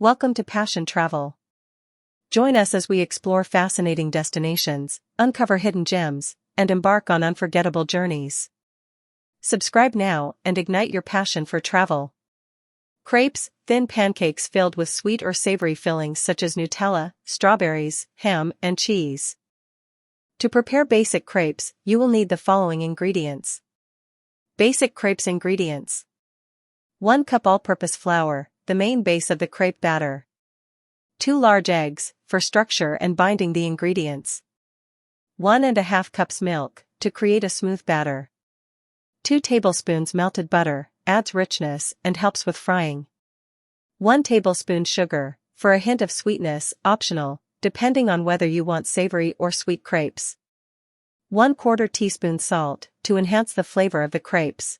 Welcome to Passion Travel. Join us as we explore fascinating destinations, uncover hidden gems, and embark on unforgettable journeys. Subscribe now and ignite your passion for travel. Crepes, thin pancakes filled with sweet or savory fillings such as Nutella, strawberries, ham, and cheese. To prepare basic crepes, you will need the following ingredients. Basic crepes ingredients. 1 cup all-purpose flour, the main base of the crepe batter. 2 large eggs, for structure and binding the ingredients. 1½ cups milk, to create a smooth batter. 2 tablespoons melted butter, adds richness and helps with frying. 1 tablespoon sugar, for a hint of sweetness, optional, depending on whether you want savory or sweet crepes. 1/4 teaspoon salt, to enhance the flavor of the crepes.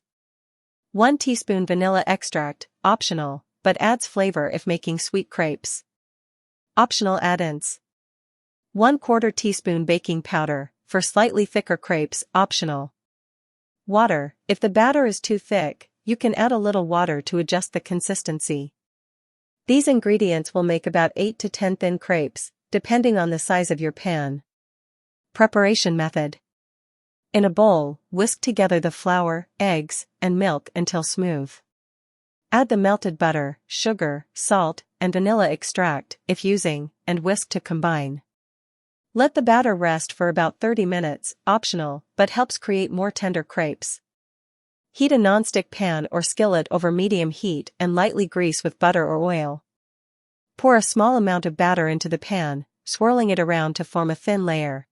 1 teaspoon vanilla extract, optional, but adds flavor if making sweet crepes. Optional add-ins. 1/4 teaspoon baking powder, for slightly thicker crepes, optional. Water, if the batter is too thick, you can add a little water to adjust the consistency. These ingredients will make about 8 to 10 thin crepes, depending on the size of your pan. Preparation method. In a bowl, whisk together the flour, eggs, and milk until smooth. Add the melted butter, sugar, salt, and vanilla extract, if using, and whisk to combine. Let the batter rest for about 30 minutes, optional, but helps create more tender crepes. Heat a nonstick pan or skillet over medium heat and lightly grease with butter or oil. Pour a small amount of batter into the pan, swirling it around to form a thin layer.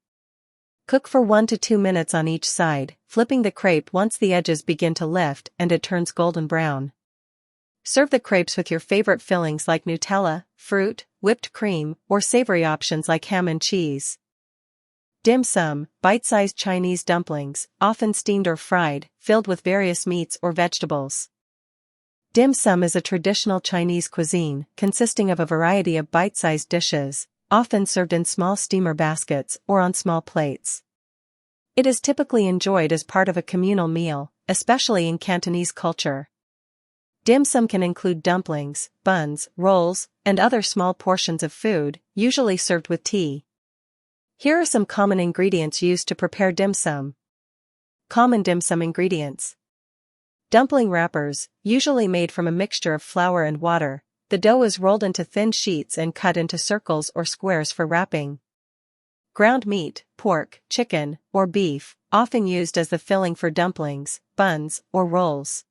Cook for 1 to 2 minutes on each side, flipping the crepe once the edges begin to lift and it turns golden brown. Serve the crepes with your favorite fillings like Nutella, fruit, whipped cream, or savory options like ham and cheese. Dim sum, bite-sized Chinese dumplings, often steamed or fried, filled with various meats or vegetables. Dim sum is a traditional Chinese cuisine, consisting of a variety of bite-sized dishes, often served in small steamer baskets or on small plates. It is typically enjoyed as part of a communal meal, especially in Cantonese culture. Dim sum can include dumplings, buns, rolls, and other small portions of food, usually served with tea. Here are some common ingredients used to prepare dim sum. Common dim sum ingredients. Dumpling wrappers, usually made from a mixture of flour and water. The dough is rolled into thin sheets and cut into circles or squares for wrapping. Ground meat, pork, chicken, or beef, often used as the filling for dumplings, buns, or rolls.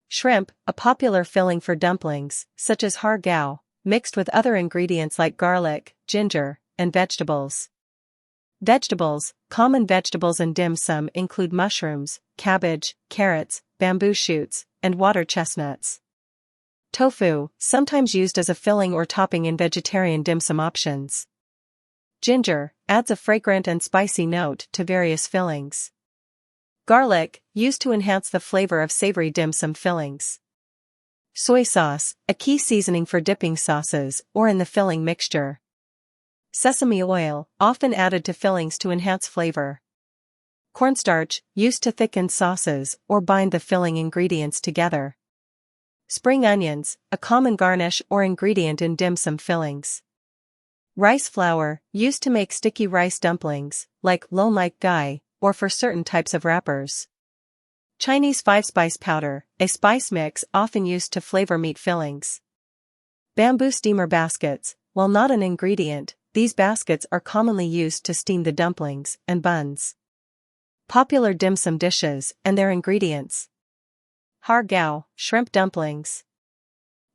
Shrimp, a popular filling for dumplings, such as har gow, mixed with other ingredients like garlic, ginger, and vegetables. Vegetables, common vegetables in dim sum include mushrooms, cabbage, carrots, bamboo shoots, and water chestnuts. Tofu, sometimes used as a filling or topping in vegetarian dim sum options. Ginger, adds a fragrant and spicy note to various fillings. Garlic, used to enhance the flavor of savory dim sum fillings. Soy sauce, a key seasoning for dipping sauces or in the filling mixture. Sesame oil, often added to fillings to enhance flavor. Cornstarch, used to thicken sauces or bind the filling ingredients together. Spring onions, a common garnish or ingredient in dim sum fillings. Rice flour, used to make sticky rice dumplings, like lo mai gai, or for certain types of wrappers. Chinese 5-spice powder, a spice mix often used to flavor meat fillings. Bamboo steamer baskets, while not an ingredient, these baskets are commonly used to steam the dumplings and buns. Popular dim sum dishes and their ingredients. Har gow, shrimp dumplings.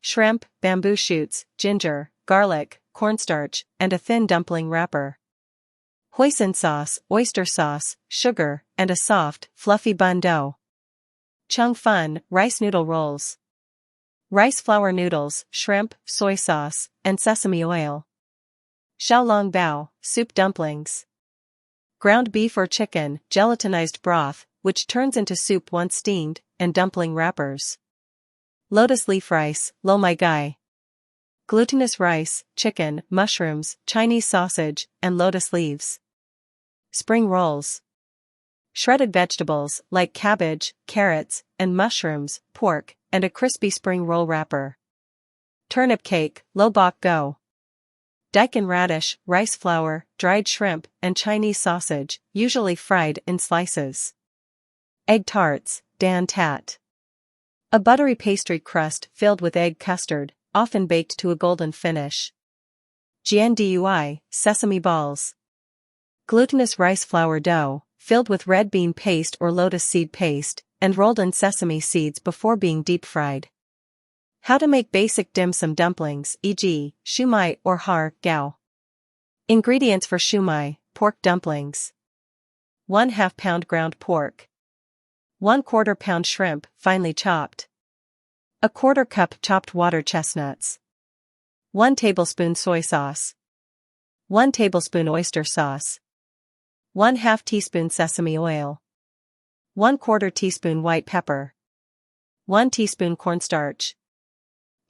Shrimp, bamboo shoots, ginger, garlic, cornstarch, and a thin dumpling wrapper. Hoisin sauce, oyster sauce, sugar, and a soft, fluffy bun dough. Chung fun, rice noodle rolls. Rice flour noodles, shrimp, soy sauce, and sesame oil. Xiaolong bao, soup dumplings. Ground beef or chicken, gelatinized broth, which turns into soup once steamed, and dumpling wrappers. Lotus leaf rice, lo mai gai. Glutinous rice, chicken, mushrooms, Chinese sausage, and lotus leaves. Spring rolls. Shredded vegetables, like cabbage, carrots, and mushrooms, pork, and a crispy spring roll wrapper. Turnip cake, low bok go. Daikon radish, rice flour, dried shrimp, and Chinese sausage, usually fried in slices. Egg tarts, dan tat. A buttery pastry crust filled with egg custard, often baked to a golden finish. Jian dui, sesame balls. Glutinous rice flour dough, filled with red bean paste or lotus seed paste, and rolled in sesame seeds before being deep-fried. How to make basic dim sum dumplings, e.g., shumai or har gao. Ingredients for shumai, pork dumplings. 1/2 pound ground pork. 1/4 pound shrimp, finely chopped. 1/4 cup chopped water chestnuts. 1 tablespoon soy sauce. 1 tablespoon oyster sauce. 1/2 teaspoon sesame oil. 1/4 teaspoon white pepper. 1 teaspoon cornstarch.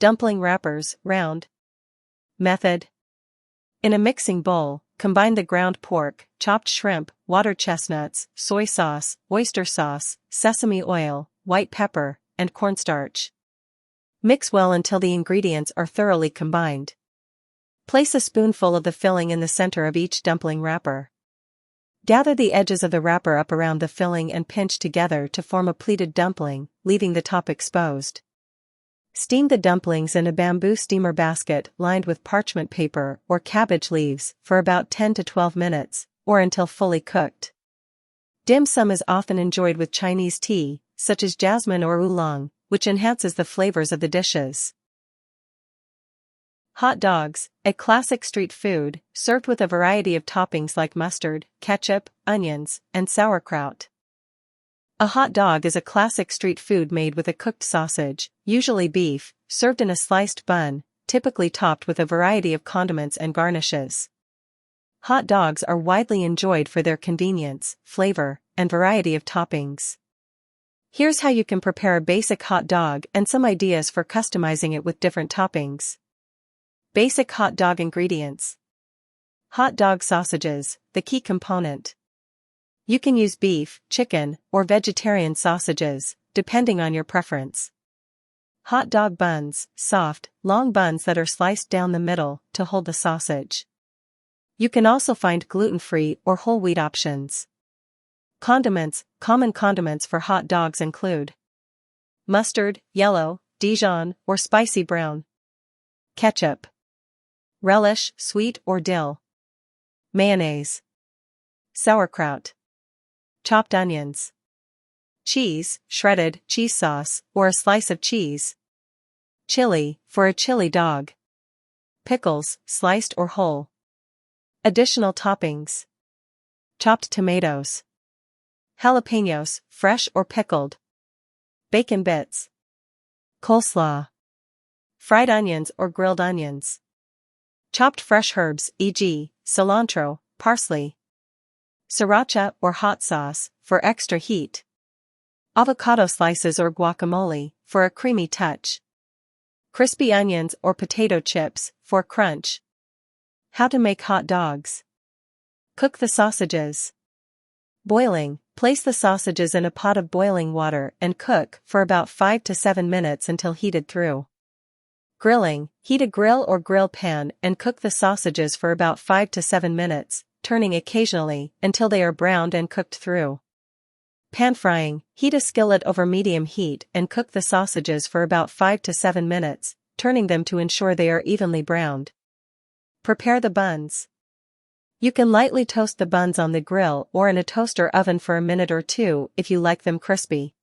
Dumpling wrappers, round. Method. In a mixing bowl, combine the ground pork, chopped shrimp, water chestnuts, soy sauce, oyster sauce, sesame oil, white pepper, and cornstarch. Mix well until the ingredients are thoroughly combined. Place a spoonful of the filling in the center of each dumpling wrapper. Gather the edges of the wrapper up around the filling and pinch together to form a pleated dumpling, leaving the top exposed. Steam the dumplings in a bamboo steamer basket lined with parchment paper or cabbage leaves for about 10 to 12 minutes, or until fully cooked. Dim sum is often enjoyed with Chinese tea, such as jasmine or oolong, which enhances the flavors of the dishes. Hot dogs, a classic street food, served with a variety of toppings like mustard, ketchup, onions, and sauerkraut. A hot dog is a classic street food made with a cooked sausage, usually beef, served in a sliced bun, typically topped with a variety of condiments and garnishes. Hot dogs are widely enjoyed for their convenience, flavor, and variety of toppings. Here's how you can prepare a basic hot dog and some ideas for customizing it with different toppings. Basic hot dog ingredients. Hot dog sausages, the key component. You can use beef, chicken, or vegetarian sausages, depending on your preference. Hot dog buns, soft, long buns that are sliced down the middle to hold the sausage. You can also find gluten-free or whole wheat options. Condiments. Common condiments for hot dogs include mustard, yellow, Dijon, or spicy brown. Ketchup. Relish, sweet or dill. Mayonnaise. Sauerkraut. Chopped onions. Cheese, shredded cheese sauce, or a slice of cheese. Chili, for a chili dog. Pickles, sliced or whole. Additional toppings. Chopped tomatoes. Jalapenos, fresh or pickled. Bacon bits. Coleslaw. Fried onions or grilled onions. Chopped fresh herbs, e.g., cilantro, parsley. Sriracha or hot sauce, for extra heat. Avocado slices or guacamole, for a creamy touch. Crispy onions or potato chips, for crunch. How to make hot dogs. Cook the sausages. Boiling. Place the sausages in a pot of boiling water and cook for about 5 to 7 minutes until heated through. Grilling. Heat a grill or grill pan and cook the sausages for about 5 to 7 minutes, turning occasionally until they are browned and cooked through. Pan frying. Heat a skillet over medium heat and cook the sausages for about 5 to 7 minutes, turning them to ensure they are evenly browned. Prepare the buns. You can lightly toast the buns on the grill or in a toaster oven for a minute or two if you like them crispy.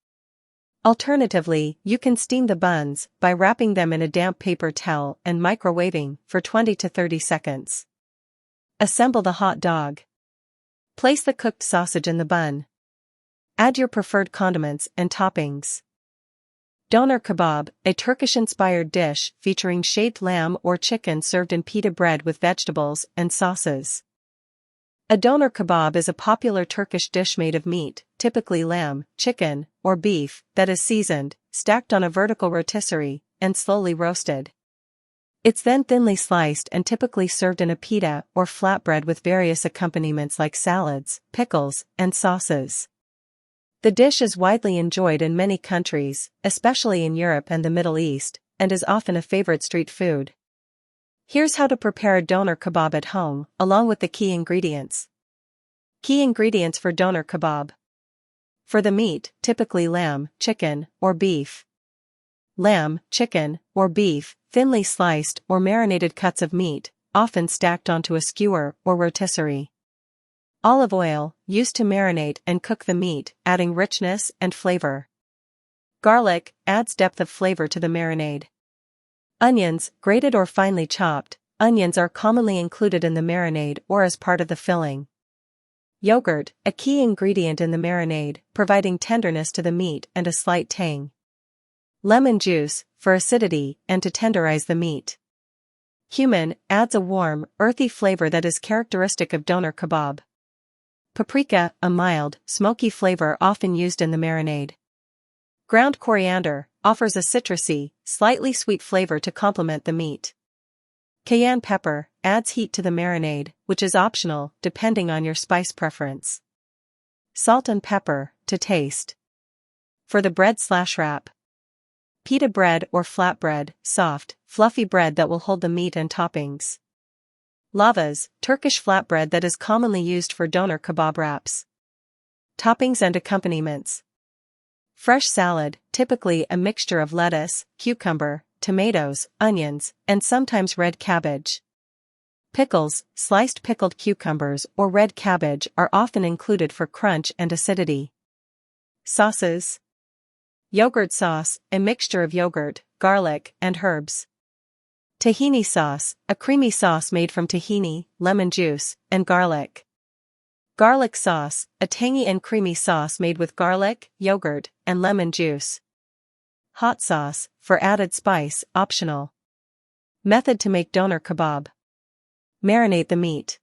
Alternatively, you can steam the buns by wrapping them in a damp paper towel and microwaving for 20 to 30 seconds. Assemble the hot dog. Place the cooked sausage in the bun. Add your preferred condiments and toppings. Doner kebab, a Turkish-inspired dish featuring shaved lamb or chicken served in pita bread with vegetables and sauces. A doner kebab is a popular Turkish dish made of meat, typically lamb, chicken, or beef, that is seasoned, stacked on a vertical rotisserie, and slowly roasted. It's then thinly sliced and typically served in a pita or flatbread with various accompaniments like salads, pickles, and sauces. The dish is widely enjoyed in many countries, especially in Europe and the Middle East, and is often a favorite street food. Here's how to prepare a doner kebab at home, along with the key ingredients. Key ingredients for doner kebab. For the meat, typically lamb, chicken, or beef. Lamb, chicken, or beef, thinly sliced or marinated cuts of meat, often stacked onto a skewer or rotisserie. Olive oil, used to marinate and cook the meat, adding richness and flavor. Garlic, adds depth of flavor to the marinade. Onions, grated or finely chopped, onions are commonly included in the marinade or as part of the filling. Yogurt, a key ingredient in the marinade, providing tenderness to the meat and a slight tang. Lemon juice, for acidity and to tenderize the meat. Cumin, adds a warm, earthy flavor that is characteristic of doner kebab. Paprika, a mild, smoky flavor often used in the marinade. Ground coriander, offers a citrusy, slightly sweet flavor to complement the meat. Cayenne pepper, adds heat to the marinade, which is optional, depending on your spice preference. Salt and pepper, to taste. For the bread/wrap. Pita bread or flatbread, soft, fluffy bread that will hold the meat and toppings. Lavas, Turkish flatbread that is commonly used for doner kebab wraps. Toppings and accompaniments. Fresh salad, typically a mixture of lettuce, cucumber, tomatoes, onions, and sometimes red cabbage. Pickles, sliced pickled cucumbers or red cabbage are often included for crunch and acidity. Sauces. Yogurt sauce, a mixture of yogurt, garlic, and herbs. Tahini sauce, a creamy sauce made from tahini, lemon juice, and garlic. Garlic sauce, a tangy and creamy sauce made with garlic, yogurt, and lemon juice. Hot sauce, for added spice, optional. Method to make doner kebab. Marinate the meat.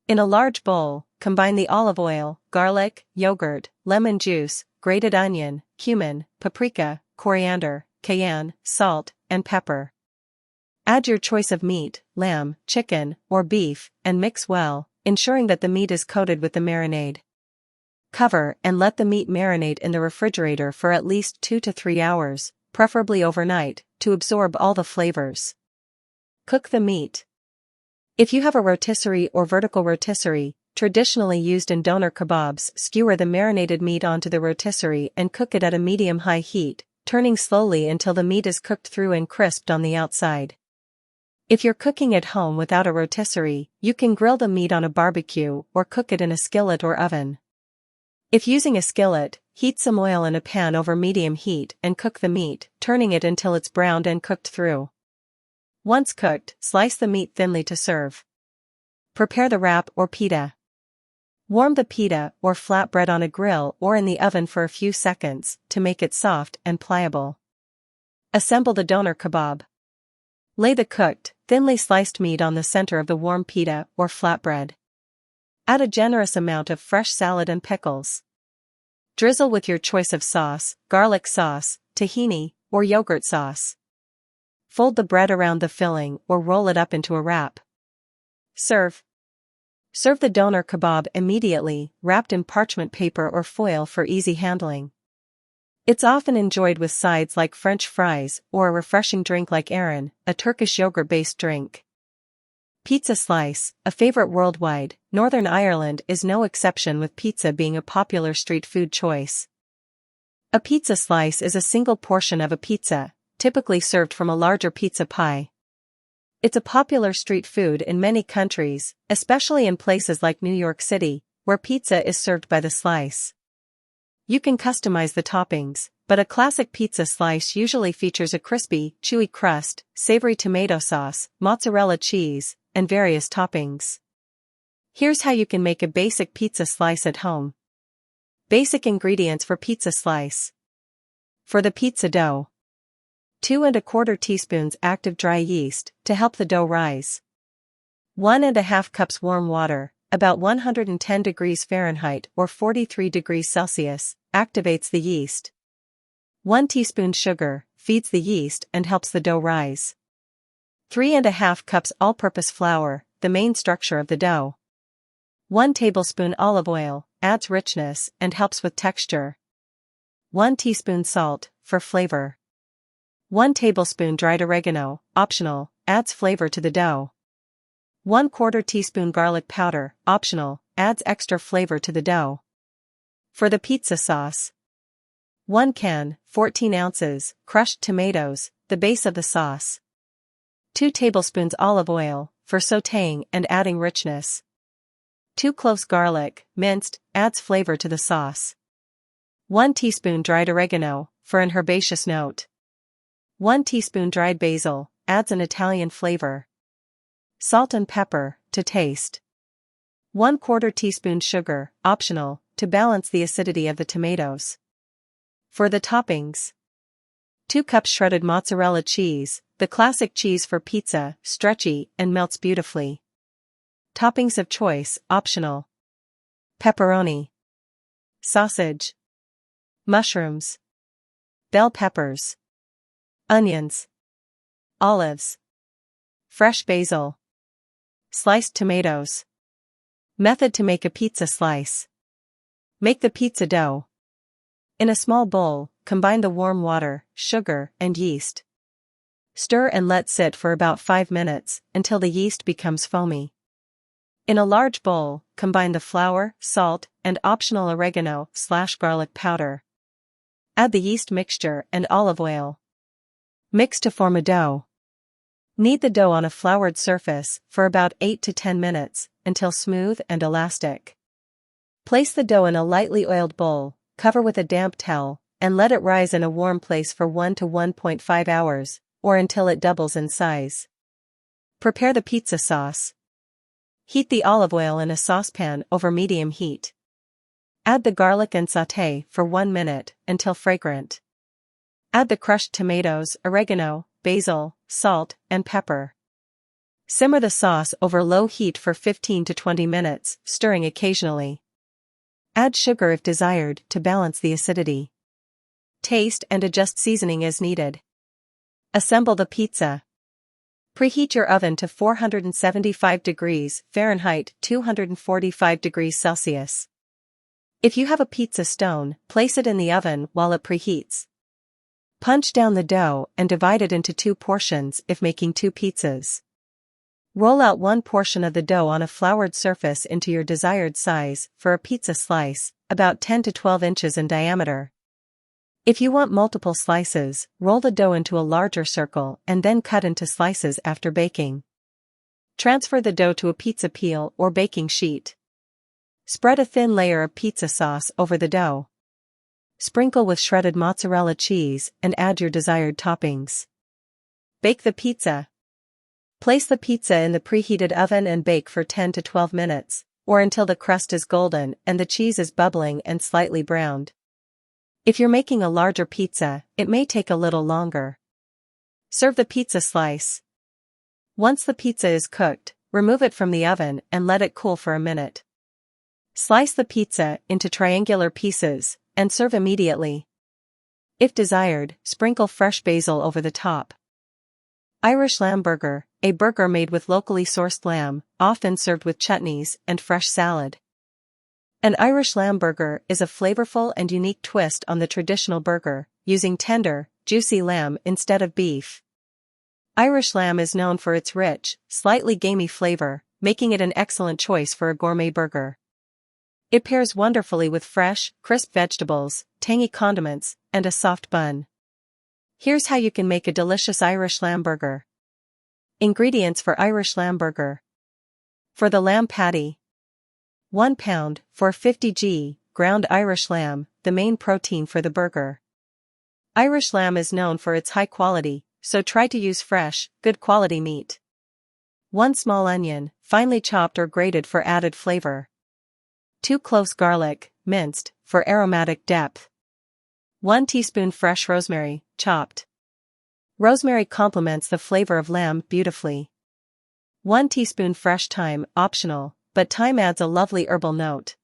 In a large bowl, combine the olive oil, garlic, yogurt, lemon juice, grated onion, cumin, paprika, coriander, cayenne, salt, and pepper. Add your choice of meat, lamb, chicken, or beef, and mix well, ensuring that the meat is coated with the marinade. Cover and let the meat marinate in the refrigerator for at least 2 to 3 hours, preferably overnight, to absorb all the flavors. Cook the meat. If you have a rotisserie or vertical rotisserie, traditionally used in doner kebabs, skewer the marinated meat onto the rotisserie and cook it at a medium-high heat, turning slowly until the meat is cooked through and crisped on the outside. If you're cooking at home without a rotisserie, you can grill the meat on a barbecue or cook it in a skillet or oven. If using a skillet, heat some oil in a pan over medium heat and cook the meat, turning it until it's browned and cooked through. Once cooked, slice the meat thinly to serve. Prepare the wrap or pita. Warm the pita or flatbread on a grill or in the oven for a few seconds to make it soft and pliable. Assemble the doner kebab. Lay the cooked, thinly sliced meat on the center of the warm pita or flatbread. Add a generous amount of fresh salad and pickles. Drizzle with your choice of sauce, garlic sauce, tahini, or yogurt sauce. Fold the bread around the filling or roll it up into a wrap. Serve. Serve the doner kebab immediately, wrapped in parchment paper or foil for easy handling. It's often enjoyed with sides like French fries or a refreshing drink like ayran, a Turkish yogurt-based drink. Pizza slice, a favorite worldwide, Northern Ireland is no exception, with pizza being a popular street food choice. A pizza slice is a single portion of a pizza, typically served from a larger pizza pie. It's a popular street food in many countries, especially in places like New York City, where pizza is served by the slice. You can customize the toppings, but a classic pizza slice usually features a crispy, chewy crust, savory tomato sauce, mozzarella cheese, and various toppings. Here's how you can make a basic pizza slice at home. Basic ingredients for pizza slice. For the pizza dough: 2 1/4 teaspoons active dry yeast, to help the dough rise. 1 1/2 cups warm water, about 110 degrees Fahrenheit or 43 degrees Celsius, activates the yeast. 1 teaspoon sugar, feeds the yeast and helps the dough rise. 3 1/2 cups all-purpose flour, the main structure of the dough. 1 tablespoon olive oil, adds richness and helps with texture. 1 teaspoon salt, for flavor. 1 tablespoon dried oregano, optional, adds flavor to the dough. 1/4 teaspoon garlic powder, optional, adds extra flavor to the dough. For the pizza sauce: 1 can, 14 ounces, crushed tomatoes, the base of the sauce. 2 tablespoons olive oil, for sautéing and adding richness. 2 cloves garlic, minced, adds flavor to the sauce. 1 teaspoon dried oregano, for an herbaceous note. 1 teaspoon dried basil, adds an Italian flavor. Salt and pepper, to taste. 1/4 teaspoon sugar, optional, to balance the acidity of the tomatoes. For the toppings: 2 cups shredded mozzarella cheese, the classic cheese for pizza, stretchy and melts beautifully. Toppings of choice, optional: pepperoni, sausage, mushrooms, bell peppers, onions, olives, fresh basil, sliced tomatoes. Method to make a pizza slice: make the pizza dough. In a small bowl, combine the warm water, sugar, and yeast. Stir and let sit for about 5 minutes, until the yeast becomes foamy. In a large bowl, combine the flour, salt, and optional oregano/garlic powder. Add the yeast mixture and olive oil. Mix to form a dough. Knead the dough on a floured surface for about 8 to 10 minutes, until smooth and elastic. Place the dough in a lightly oiled bowl, cover with a damp towel, and let it rise in a warm place for 1 to 1.5 hours, or until it doubles in size. Prepare the pizza sauce. Heat the olive oil in a saucepan over medium heat. Add the garlic and sauté for 1 minute, until fragrant. Add the crushed tomatoes, oregano, basil, salt, and pepper. Simmer the sauce over low heat for 15 to 20 minutes, stirring occasionally. Add sugar if desired to balance the acidity. Taste and adjust seasoning as needed. Assemble the pizza. Preheat your oven to 475 degrees Fahrenheit, 245 degrees Celsius. If you have a pizza stone, place it in the oven while it preheats. Punch down the dough and divide it into 2 portions if making 2 pizzas. Roll out 1 portion of the dough on a floured surface into your desired size for a pizza slice, about 10 to 12 inches in diameter. If you want multiple slices, roll the dough into a larger circle and then cut into slices after baking. Transfer the dough to a pizza peel or baking sheet. Spread a thin layer of pizza sauce over the dough. Sprinkle with shredded mozzarella cheese and add your desired toppings. Bake the pizza. Place the pizza in the preheated oven and bake for 10 to 12 minutes, or until the crust is golden and the cheese is bubbling and slightly browned. If you're making a larger pizza, it may take a little longer. Serve the pizza slice. Once the pizza is cooked, remove it from the oven and let it cool for a minute. Slice the pizza into triangular pieces and serve immediately. If desired, sprinkle fresh basil over the top. Irish lamb burger, a burger made with locally sourced lamb, often served with chutneys and fresh salad. An Irish lamb burger is a flavorful and unique twist on the traditional burger, using tender, juicy lamb instead of beef. Irish lamb is known for its rich, slightly gamey flavor, making it an excellent choice for a gourmet burger. It pairs wonderfully with fresh, crisp vegetables, tangy condiments, and a soft bun. Here's how you can make a delicious Irish lamb burger. Ingredients for Irish lamb burger. For the lamb patty: 1 pound, 450 g, ground Irish lamb, the main protein for the burger. Irish lamb is known for its high quality, so try to use fresh, good quality meat. 1 small onion, finely chopped or grated for added flavor. 2 cloves garlic, minced, for aromatic depth. 1 teaspoon fresh rosemary, chopped. Rosemary complements the flavor of lamb beautifully. 1 teaspoon fresh thyme, optional, but thyme adds a lovely herbal note.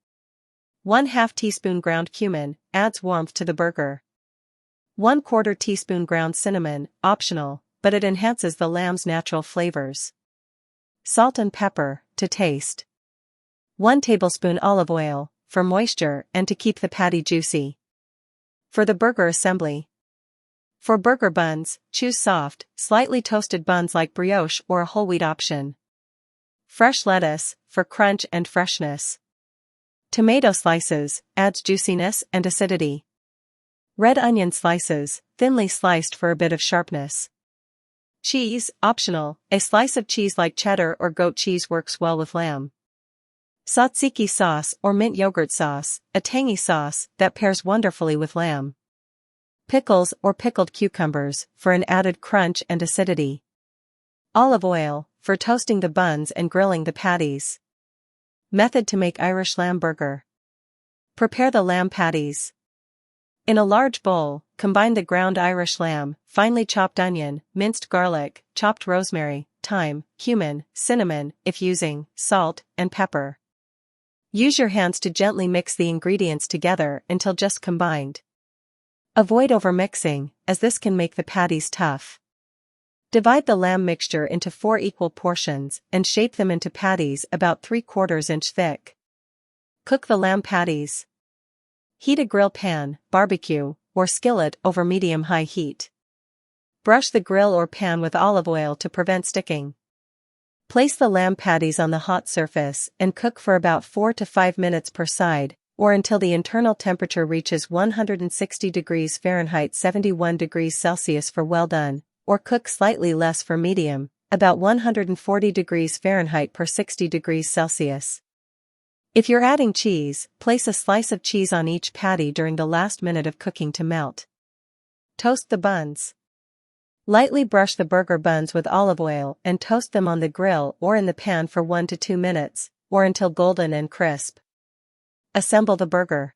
1/2 teaspoon ground cumin, adds warmth to the burger. 1/4 teaspoon ground cinnamon, optional, but it enhances the lamb's natural flavors. Salt and pepper, to taste. 1 tablespoon olive oil, for moisture and to keep the patty juicy. For the burger assembly: For burger buns, choose soft, slightly toasted buns like brioche or a whole wheat option. Fresh lettuce, for crunch and freshness. Tomato slices, adds juiciness and acidity. Red onion slices, thinly sliced for a bit of sharpness. Cheese, optional, a slice of cheese like cheddar or goat cheese works well with lamb. Tzatziki sauce or mint yogurt sauce, a tangy sauce that pairs wonderfully with lamb. Pickles or pickled cucumbers, for an added crunch and acidity. Olive oil, for toasting the buns and grilling the patties. Method to make Irish lamb burger. Prepare the lamb patties. In a large bowl, combine the ground Irish lamb, finely chopped onion, minced garlic, chopped rosemary, thyme, cumin, cinnamon, if using, salt, and pepper. Use your hands to gently mix the ingredients together until just combined. Avoid overmixing, as this can make the patties tough. Divide the lamb mixture into 4 equal portions and shape them into patties about 3/4 inch thick. Cook the lamb patties. Heat a grill pan, barbecue, or skillet over medium-high heat. Brush the grill or pan with olive oil to prevent sticking. Place the lamb patties on the hot surface and cook for about 4 to 5 minutes per side, or until the internal temperature reaches 160 degrees Fahrenheit 71 degrees Celsius for well done, or cook slightly less for medium, about 140 degrees Fahrenheit per 60 degrees Celsius. If you're adding cheese, place a slice of cheese on each patty during the last minute of cooking to melt. Toast the buns. Lightly brush the burger buns with olive oil and toast them on the grill or in the pan for 1 to 2 minutes, or until golden and crisp. Assemble the burger.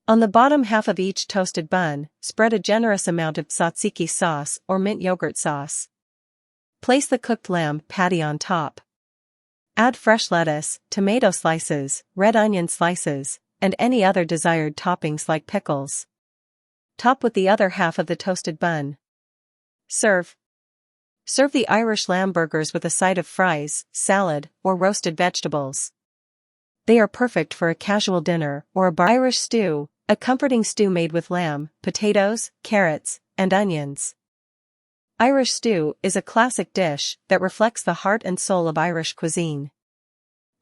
On the bottom half of each toasted bun, spread a generous amount of tzatziki sauce or mint yogurt sauce. Place the cooked lamb patty on top. Add fresh lettuce, tomato slices, red onion slices, and any other desired toppings like pickles. Top with the other half of the toasted bun. Serve. Serve the Irish lamb burgers with a side of fries, salad, or roasted vegetables. They are perfect for a casual dinner or a bar. Irish stew, a comforting stew made with lamb, potatoes, carrots, and onions. Irish stew is a classic dish that reflects the heart and soul of Irish cuisine.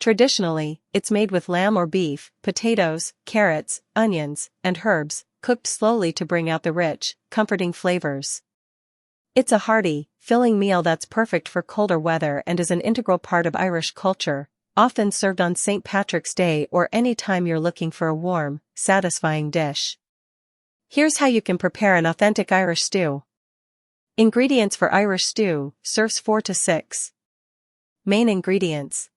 Traditionally, it's made with lamb or beef, potatoes, carrots, onions, and herbs, cooked slowly to bring out the rich, comforting flavors. It's a hearty, filling meal that's perfect for colder weather and is an integral part of Irish culture, often served on St. Patrick's Day or any time you're looking for a warm, satisfying dish. Here's how you can prepare an authentic Irish stew. Ingredients for Irish stew, serves 4 to 6. Main ingredients.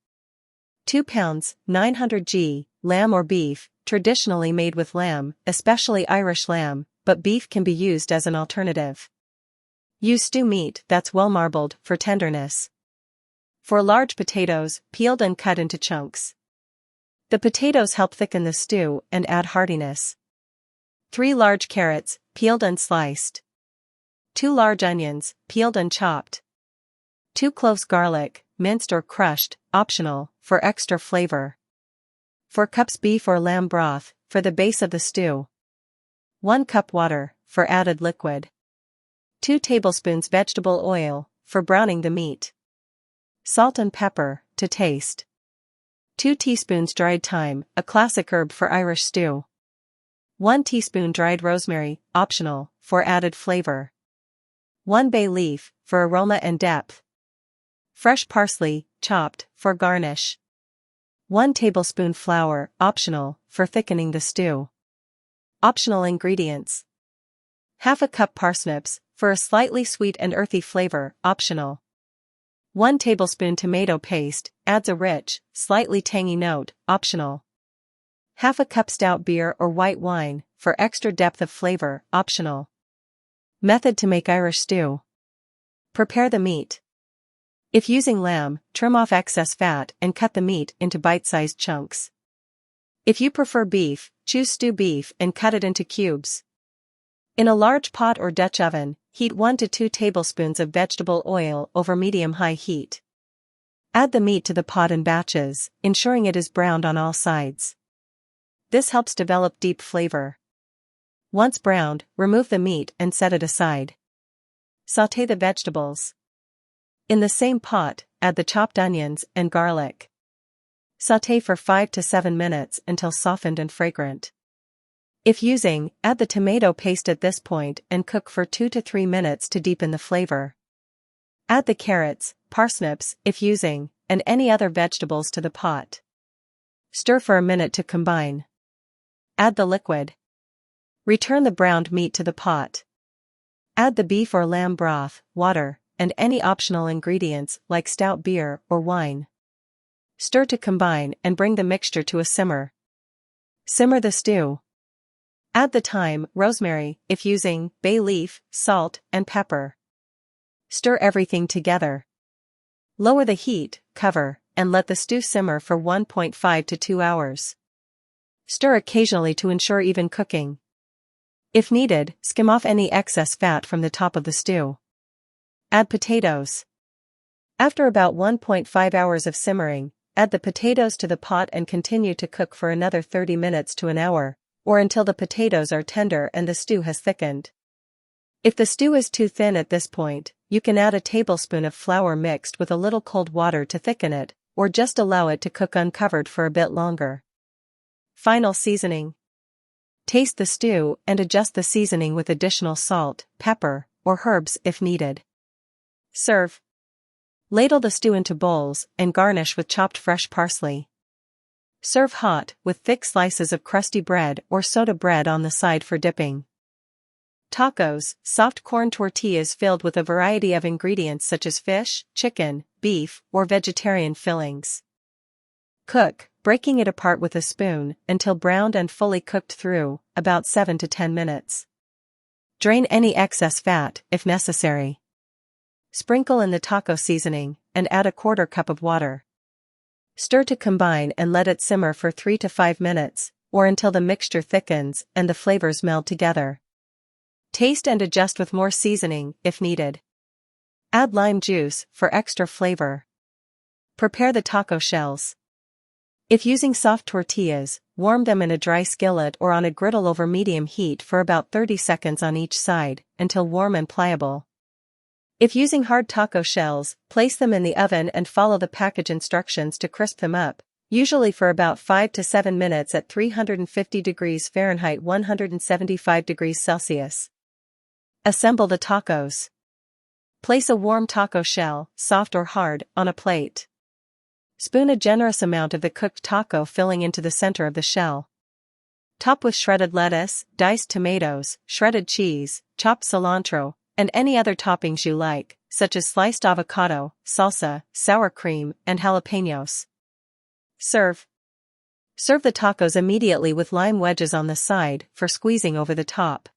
2 pounds, 900 g, lamb or beef, traditionally made with lamb, especially Irish lamb, but beef can be used as an alternative. Use stew meat that's well marbled for tenderness. 4 large potatoes, peeled and cut into chunks. The potatoes help thicken the stew and add heartiness. 3 large carrots, peeled and sliced. 2 large onions, peeled and chopped. 2 cloves garlic, minced or crushed, optional, for extra flavor. 4 cups beef or lamb broth, for the base of the stew. 1 cup water, for added liquid. 2 tablespoons vegetable oil, for browning the meat. Salt and pepper, to taste. 2 teaspoons dried thyme, a classic herb for Irish stew. 1 teaspoon dried rosemary, optional, for added flavor. 1 bay leaf, for aroma and depth. Fresh parsley, chopped, for garnish. 1 tablespoon flour, optional, for thickening the stew. Optional ingredients. Half a cup parsnips, for a slightly sweet and earthy flavor, optional. 1 tablespoon tomato paste, adds a rich, slightly tangy note, optional. Half a cup stout beer or white wine, for extra depth of flavor, optional. Method to make Irish stew. Prepare the meat. If using lamb, trim off excess fat and cut the meat into bite-sized chunks. If you prefer beef, choose stew beef and cut it into cubes. In a large pot or Dutch oven, heat 1 to 2 tablespoons of vegetable oil over medium-high heat. Add the meat to the pot in batches, ensuring it is browned on all sides. This helps develop deep flavor. Once browned, remove the meat and set it aside. Sauté the vegetables. In the same pot, add the chopped onions and garlic. Sauté for 5 to 7 minutes until softened and fragrant. If using, add the tomato paste at this point and cook for 2 to 3 minutes to deepen the flavor. Add the carrots, parsnips, if using, and any other vegetables to the pot. Stir for a minute to combine. Add the liquid. Return the browned meat to the pot. Add the beef or lamb broth, water, and any optional ingredients like stout beer or wine. Stir to combine and bring the mixture to a simmer. Simmer the stew. Add the thyme, rosemary, if using, bay leaf, salt, and pepper. Stir everything together. Lower the heat, cover, and let the stew simmer for 1.5 to 2 hours. Stir occasionally to ensure even cooking. If needed, skim off any excess fat from the top of the stew. Add potatoes. After about 1.5 hours of simmering, add the potatoes to the pot and continue to cook for another 30 minutes to an hour, or until the potatoes are tender and the stew has thickened. If the stew is too thin at this point, you can add a tablespoon of flour mixed with a little cold water to thicken it, or just allow it to cook uncovered for a bit longer. Final seasoning. Taste the stew and adjust the seasoning with additional salt, pepper, or herbs if needed. Serve. Ladle the stew into bowls and garnish with chopped fresh parsley. Serve hot, with thick slices of crusty bread or soda bread on the side for dipping. Tacos, soft corn tortillas filled with a variety of ingredients such as fish, chicken, beef, or vegetarian fillings. Cook, breaking it apart with a spoon until browned and fully cooked through, about 7 to 10 minutes. Drain any excess fat, if necessary. Sprinkle in the taco seasoning, and add a 1/4 cup of water. Stir to combine and let it simmer for 3 to 5 minutes, or until the mixture thickens and the flavors meld together. Taste and adjust with more seasoning, if needed. Add lime juice, for extra flavor. Prepare the taco shells. If using soft tortillas, warm them in a dry skillet or on a griddle over medium heat for about 30 seconds on each side, until warm and pliable. If using hard taco shells, place them in the oven and follow the package instructions to crisp them up, usually for about 5 to 7 minutes at 350 degrees Fahrenheit 175 degrees Celsius. Assemble the tacos. Place a warm taco shell, soft or hard, on a plate. Spoon a generous amount of the cooked taco filling into the center of the shell. Top with shredded lettuce, diced tomatoes, shredded cheese, chopped cilantro, and any other toppings you like, such as sliced avocado, salsa, sour cream, and jalapenos. Serve. Serve the tacos immediately with lime wedges on the side for squeezing over the top.